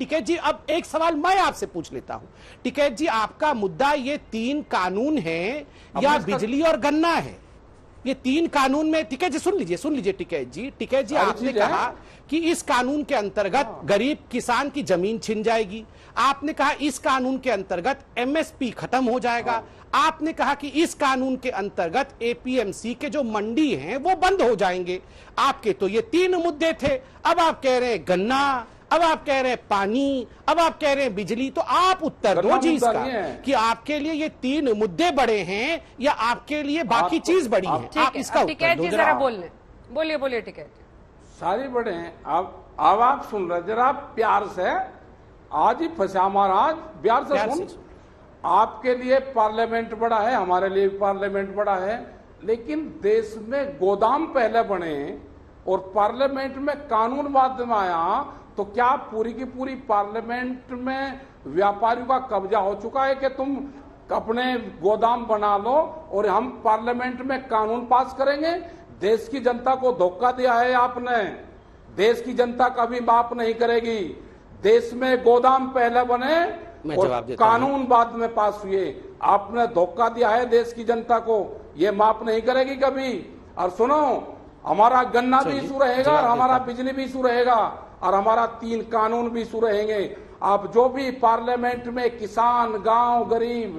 टिकैत जी, अब एक सवाल मैं आपसे पूछ लेता हूं। टिकैत जी, आपका मुद्दा ये 3 कानून है या बिजली और गन्ना है? ये 3 कानून में, टिकैत जी सुन लीजिए टिकैत जी, आपने कहा कि इस कानून के अंतर्गत गरीब किसान की जमीन छिन जाएगी। आपने कहा इस कानून के अंतर्गत एमएसपी खत्म हो जाएगा। आपने कहा कि इस कानून के अंतर्गत एपीएमसी के जो मंडी हैं वो बंद हो जाएंगे। आपके तो ये 3 मुद्दे थे। अब आप कह रहे हैं गन्ना, अब आप कह रहे हैं पानी, अब आप कह रहे हैं बिजली। तो आप उत्तर दो जी इसका कि आपके लिए ये 3 मुद्दे बड़े हैं या आपके लिए बाकी चीज बड़ी है? आप इसका उत्तर दो जरा। बोलिए टिकैत। सारी बड़े हैं। अब आप सुन रहे, जरा प्यार से, आज ही फंसा महाराज, प्यार से सुन। आपके लिए पार्लियामेंट बड़ा है, हमारे लिए पार्लियामेंट बड़ा है, लेकिन देश में गोदाम पहले बने और पार्लियामेंट में कानून बाद में आया, तो क्या पूरी की पूरी पार्लियामेंट में व्यापारियों का कब्जा हो चुका है कि तुम अपने गोदाम बना लो और हम पार्लियामेंट में कानून पास करेंगे? देश की जनता को धोखा दिया है आपने। देश की जनता कभी माफ नहीं करेगी। देश में गोदाम पहले बने और कानून बाद में पास हुए। आपने धोखा दिया है देश की जनता को, ये माफ नहीं करेगी कभी। और सुनो, हमारा गन्ना भी इशू रहेगा और हमारा बिजली भी इशू रहेगा और हमारा 3 कानून भी इशू रहेंगे। आप जो भी पार्लियामेंट में किसान, गांव, गरीब,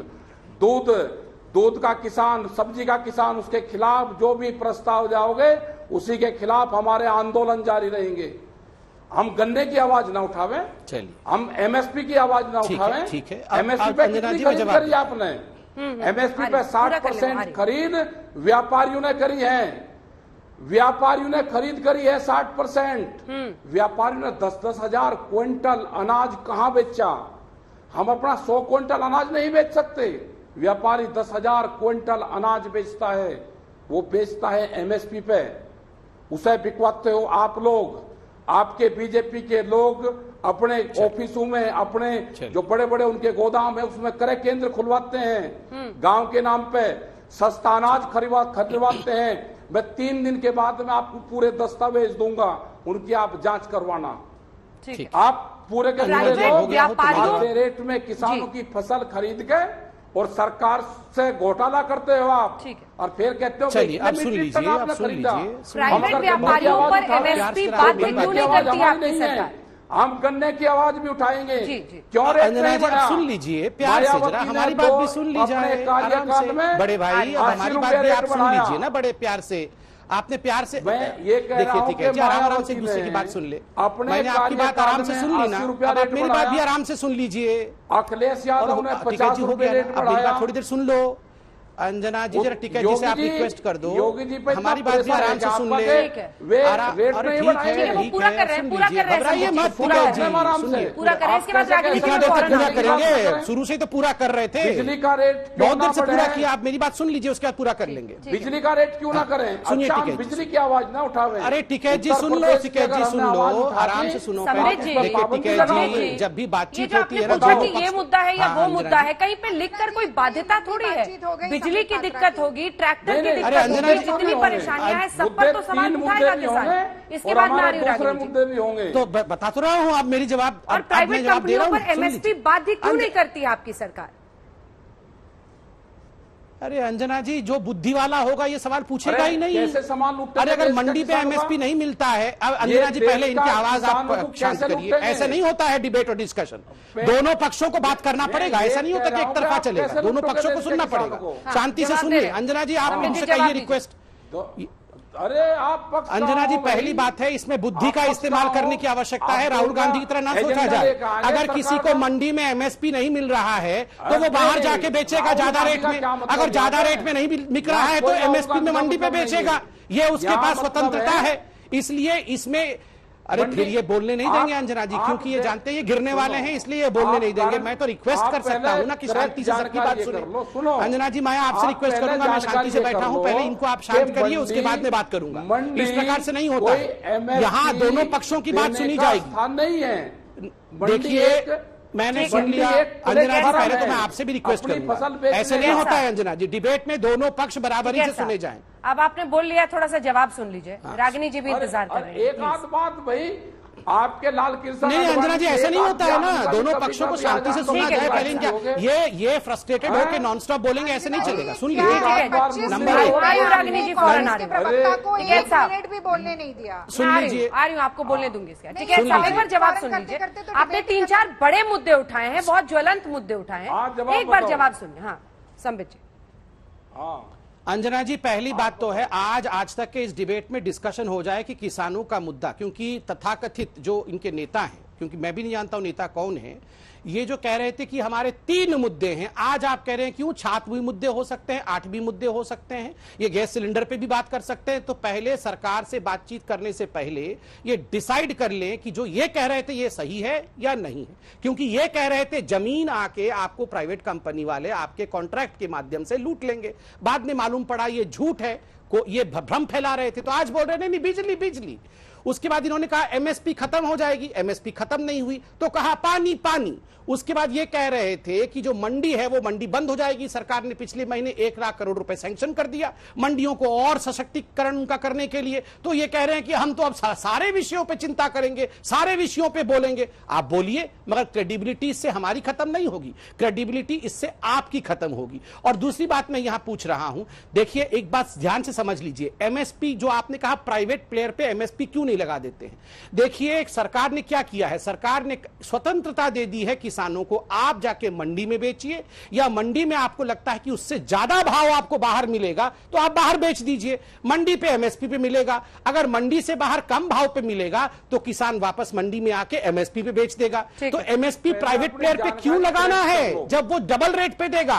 दूध का किसान, सब्जी का किसान, उसके खिलाफ जो भी प्रस्ताव जाओगे, उसी के खिलाफ हमारे आंदोलन जारी रहेंगे। हम गन्ने की आवाज ना उठावे, चलिए हम एमएसपी की आवाज ना उठावे। ठीक है। एमएसपी पे कितनी खरीद करी आपने? एमएसपी पे 60% खरीद व्यापारियों ने करी है। व्यापारियों ने खरीद करी है 60%। व्यापारियों ने 10-10 हजार क्विंटल अनाज कहां बेचा? हम अपना 100 क्विंटल अनाज नहीं बेच सकते। व्यापारी 10,000 क्विंटल अनाज बेचता है, वो बेचता है एमएसपी पे। उसे बिकवाते हो आप लोग। आपके बीजेपी के लोग अपने ऑफिसों में, अपने जो बड़े बड़े उनके गोदाम है, उसमें क्रय केंद्र खुलवाते हैं। गांव के नाम पे सस्ता अनाज खरीदवाते हैं। मैं 3 दिन के बाद में आपको पूरे दस्तावेज दूंगा, उनकी आप जांच करवाना। आप पूरे के पूरे लोग रेट में किसानों की फसल खरीद के और सरकार से घोटाला करते हो आप, और फिर कहते हो चलिए अब सुन लीजिए। प्राइवेट व्यापारियों पर एमएसपी बात क्यों नहीं करती आपकी सरकार? हम गन्ने की आवाज भी उठाएंगे। क्यों अंजना जी, आप सुन लीजिए प्यार से, जरा हमारी बात भी सुन लीजिए आराम से। बड़े भाई, अब हमारी बात भी आप सुन लीजिए ना बड़े प्यार से। आपने प्यार से, ये कह रहा हूं कि आराम से दूसरे की बात सुन ले। मैंने आपकी बात आराम से सुन ली ना, अब आप मेरी बात भी आराम से सुन लीजिए। अखिलेश यादव ने 50 रुपए रेट बढ़ाया। थोड़ी देर सुन लो अंजना जी, जरा टिकैत जी से आप रिक्वेस्ट कर दो, योगी जी पे हमारी बात भी आराम से सुन ले। पूरा करेंगे, शुरू से तो पूरा कर रहे थे। बिजली का रेट बहुत देर से पूरा किया, आप मेरी बात सुन लीजिए, उसके बाद पूरा कर लेंगे। बिजली का रेट क्यों ना करें? सुनिए टिकैत, बिजली की आवाज ना उठावे। अरे टिकैत जी सुन लो, टिकैत जी सुन लो, आराम से सुनो। देखिए टिकैत जी, जब भी बातचीत होती है ना, ये मुद्दा है या वो मुद्दा है, कहीं पे लिखकर कोई बाध्यता थोड़ी है। बिजली की दिक्कत होगी, ट्रैक्टर की दिक्कत होगी, जितनी परेशानियां हैं सब पर तो सवाल उठाएगा किसान। इसके बाद दूसरे मुद्दे भी होंगे। तो बता तो रहा हूँ, आप मेरी जवाब। और प्राइवेट कंपनियों पर एमएसपी बाध्य क्यों नहीं करती है आपकी सरकार? अरे अंजना जी, जो बुद्धि वाला होगा ये सवाल पूछेगा ही नहीं। कैसे सामान लूटते? अरे अगर मंडी पे एमएसपी नहीं मिलता है, अब अंजना जी पहले इनकी आवाज आप शांत करिए। ऐसे नहीं होता है डिबेट और डिस्कशन, दोनों पक्षों को बात करना पड़ेगा। ऐसा नहीं होता कि एक तरफा चलेगा, दोनों पक्षों को सुनना पड़ेगा। शांति से सुनिए। अंजना जी, आप इनसे कहिए रिक्वेस्ट। अरे आप अंजना जी, पहली बात है, इसमें बुद्धि का इस्तेमाल करने की आवश्यकता है। राहुल गांधी की तरह ना सोचा जाए। अगर किसी को मंडी में एमएसपी नहीं मिल रहा है तो वो बाहर जाके बेचेगा ज्यादा रेट में। अगर ज्यादा रेट में नहीं बिक रहा है तो एमएसपी में मंडी पे बेचेगा, ये उसके पास स्वतंत्रता है। इसलिए इसमें, अरे फिर ये बोलने नहीं देंगे अंजना जी, क्योंकि ये जानते हैं ये गिरने वाले हैं, इसलिए ये बोलने नहीं देंगे। मैं तो रिक्वेस्ट कर सकता हूँ ना कि शांति से सबकी बात सुनो। अंजना जी, मैं आपसे रिक्वेस्ट करूंगा, मैं शांति से बैठा हूँ, पहले इनको आप शांत करिए, उसके बाद में बात करूंगा। इस प्रकार से नहीं होता है, यहाँ दोनों पक्षों की बात सुनी जाएगी। नहीं है, देखिए मैंने सुन लिया अंजना जी, पहले तो मैं आपसे भी रिक्वेस्ट करूंगा, ऐसे नहीं होता है अंजना जी, डिबेट में दोनों पक्ष बराबरी से सुने जाएं। अब आपने बोल लिया, थोड़ा सा जवाब सुन लीजिए। रागिनी जी भी इंतजार कर रही है। एक आध बात भाई, आपके लाल कृष्ण नहीं अंजना जी, ऐसा नहीं होता है ना, दोनों पक्षों को शांति से सुना जाए पहले। क्या ये फ्रस्ट्रेटेड होकर नॉन स्टॉप बोलेंगे, ऐसे नहीं चलेगा। सुन लीजिए, नंबर एक, भी बोलने नहीं दिया। सुन लीजिए, आ रही हूँ, आपको बोलने दूंगी इसका। ठीक है, एक बार जवाब सुन लीजिए। आपने 3-4 बड़े मुद्दे उठाए हैं, बहुत ज्वलंत मुद्दे उठाए हैं, एक बार जवाब सुनिए। हाँ संबित जी। अंजना जी, पहली बात तो है आज तक के इस डिबेट में डिस्कशन हो जाए कि किसानों का मुद्दा, क्योंकि तथाकथित जो इनके नेता हैं, क्योंकि मैं भी नहीं जानता हूं नेता कौन है, ये जो कह रहे थे कि हमारे 3 मुद्दे हैं, आज आप कह रहे हैं क्यों 7 भी मुद्दे हो सकते हैं, 8 भी मुद्दे हो सकते हैं, ये गैस सिलेंडर पे भी बात कर सकते हैं। तो पहले सरकार से बातचीत करने से पहले ये डिसाइड कर लें कि जो ये कह रहे थे ये सही है या नहीं है। क्योंकि ये कह रहे थे जमीन आके आपको प्राइवेट कंपनी वाले आपके कॉन्ट्रैक्ट के माध्यम से लूट लेंगे, बाद में मालूम पड़ा ये झूठ है, ये भ्रम फैला रहे थे, तो आज बोल रहे नहीं बिजली बिजली। उसके बाद इन्होंने कहा एमएसपी खत्म हो जाएगी, एमएसपी खत्म नहीं हुई, तो कहा पानी पानी। उसके बाद ये कह रहे थे कि जो मंडी है वो मंडी बंद हो जाएगी, सरकार ने पिछले महीने 1 लाख करोड़ रुपए सैंक्शन कर दिया मंडियों को और सशक्तिकरण उनका करने के लिए। तो ये कह रहे हैं कि हम तो अब सारे विषयों पे चिंता करेंगे, सारे विषयों पे बोलेंगे। आप बोलिए, मगर क्रेडिबिलिटी इससे हमारी खत्म नहीं होगी, क्रेडिबिलिटी इससे आपकी खत्म होगी। और दूसरी बात मैं यहां पूछ रहा हूं, देखिए एक बात ध्यान से समझ लीजिए, एमएसपी जो आपने कहा प्राइवेट प्लेयर पे एमएसपी क्यों नहीं लगा देते हैं। देखिए सरकार ने क्या किया है, सरकार ने स्वतंत्रता दे दी है किसानों को, आप जाके मंडी में बेचिए, या मंडी में आपको लगता है कि उससे ज्यादा भाव आपको बाहर मिलेगा तो आप बाहर बेच दीजिए, मंडी पे एमएसपी पे मिलेगा। अगर मंडी से बाहर कम भाव पे मिलेगा तो किसान वापस मंडी में आके एमएसपी पे बेच देगा। तो एमएसपी प्राइवेट प्लेयर पे क्यों लगाना है जब वो डबल रेट पे देगा।